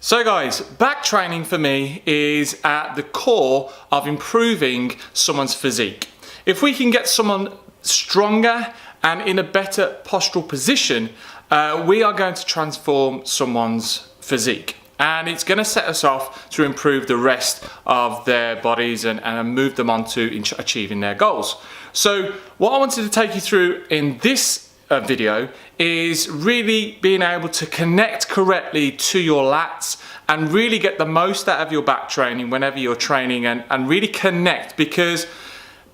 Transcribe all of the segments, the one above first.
So guys, back training for me is at the core of improving someone's physique. If we can get someone stronger and in a better postural position, we are going to transform someone's physique. And it's going to set us off to improve the rest of their bodies and move them on to achieving their goals. So what I wanted to take you through in this video is really being able to connect correctly to your lats and really get the most out of your back training whenever you're training and really connect, because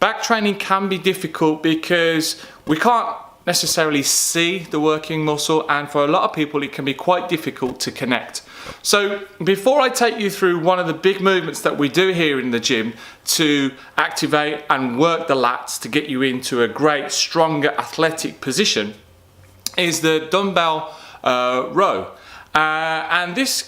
back training can be difficult because we can't necessarily see the working muscle, and for a lot of people it can be quite difficult to connect. So before I take you through one of the big movements that we do here in the gym to activate and work the lats to get you into a great, stronger, athletic position, is the dumbbell row. And these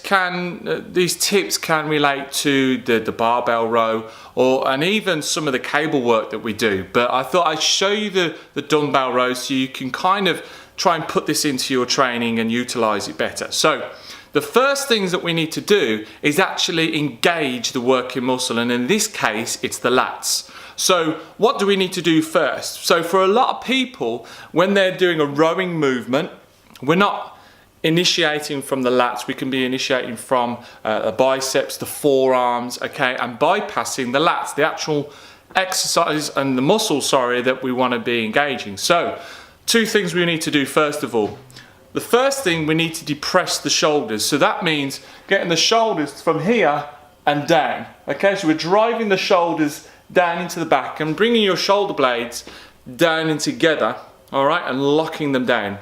tips can relate to the barbell row and even some of the cable work that we do. But I thought I'd show you the dumbbell row so you can kind of try and put this into your training and utilize it better. So the first things that we need to do is actually engage the working muscle, and in this case it's the lats. So what do we need to do first? So for a lot of people, when they're doing a rowing movement, we're not initiating from the lats. We can be initiating from the biceps, the forearms, okay, and bypassing the lats, the actual exercise and the muscle, that we want to be engaging. So two things we need to do first of all. The first thing, we need to depress the shoulders. So that means getting the shoulders from here and down. Okay, so we're driving the shoulders down into the back and bringing your shoulder blades down and together, all right, and locking them down.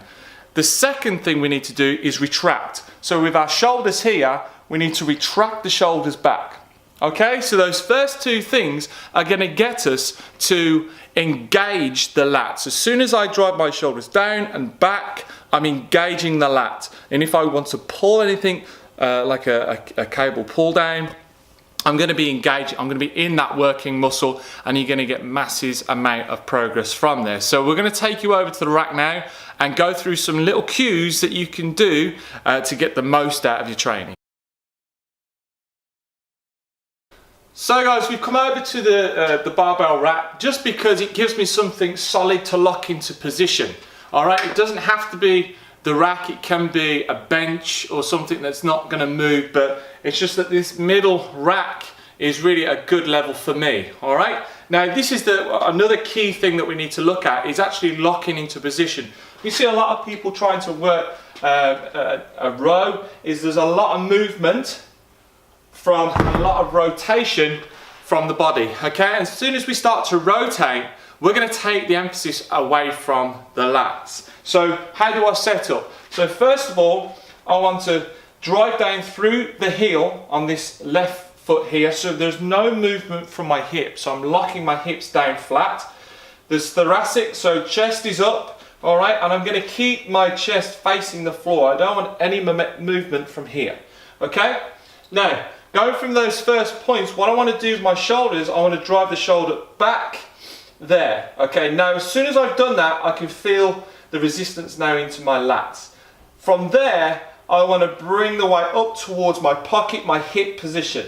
The second thing we need to do is retract. So with our shoulders here, we need to retract the shoulders back. Okay, so those first two things are going to get us to engage the lats. As soon as I drive my shoulders down and back, I'm engaging the lat. And if I want to pull anything like a cable pull down, I'm going to be engaged, I'm going to be in that working muscle, and you're going to get massive amount of progress from there. So we're going to take you over to the rack now and go through some little cues that you can do to get the most out of your training. So guys, we've come over to the barbell wrap just because it gives me something solid to lock into position. All right, it doesn't have to be the rack, it can be a bench or something that's not going to move, but it's just that this middle rack is really a good level for me. All right, now this is another key thing that we need to look at, is actually locking into position. You see a lot of people trying to work a row, there's a lot of movement from a lot of rotation from the body, okay? And as soon as we start to rotate, we're going to take the emphasis away from the lats. So how do I set up? So first of all, I want to drive down through the heel on this left foot here, so there's no movement from my hips. So I'm locking my hips down flat. There's thoracic, so chest is up, all right? And I'm going to keep my chest facing the floor. I don't want any movement from here, okay? Now, going from those first points, what I want to do with my shoulders, I want to drive the shoulder back there. Okay, now as soon as I've done that, I can feel the resistance now into my lats. From there, I want to bring the weight up towards my pocket, my hip position.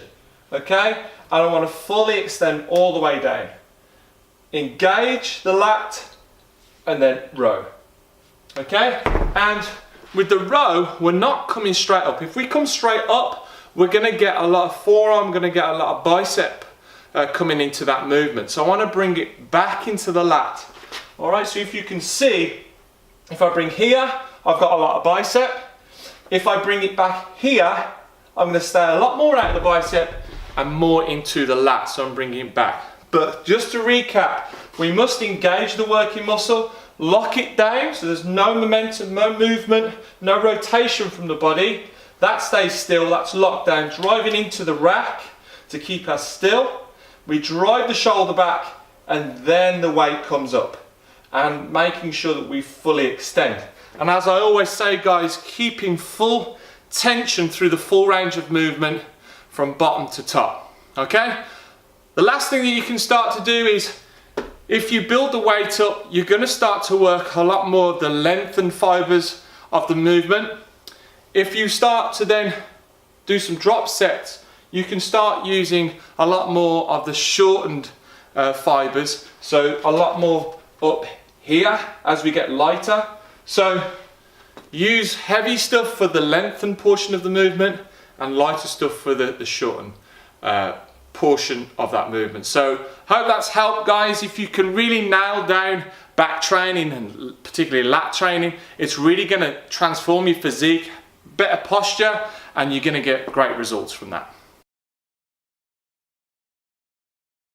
Okay, and I want to fully extend all the way down. Engage the lat and then row. Okay, and with the row, we're not coming straight up. If we come straight up, we're going to get a lot of forearm, going to get a lot of bicep coming into that movement. So I want to bring it back into the lat. All right, so if you can see, if I bring here, I've got a lot of bicep. If I bring it back here, I'm going to stay a lot more out of the bicep and more into the lat, so I'm bringing it back. But just to recap, we must engage the working muscle, lock it down, so there's no momentum, no movement, no rotation from the body. That stays still, that's locked down, driving into the rack to keep us still. We drive the shoulder back and then the weight comes up, and making sure that we fully extend. And as I always say guys, keeping full tension through the full range of movement from bottom to top, okay? The last thing that you can start to do is, if you build the weight up, you're going to start to work a lot more of the lengthened fibers of the movement. If you start to then do some drop sets, you can start using a lot more of the shortened fibers, so a lot more up here as we get lighter. So use heavy stuff for the lengthened portion of the movement and lighter stuff for the shortened portion of that movement. So hope that's helped, guys. If you can really nail down back training and particularly lat training, it's really going to transform your physique, better posture, and you're going to get great results from that.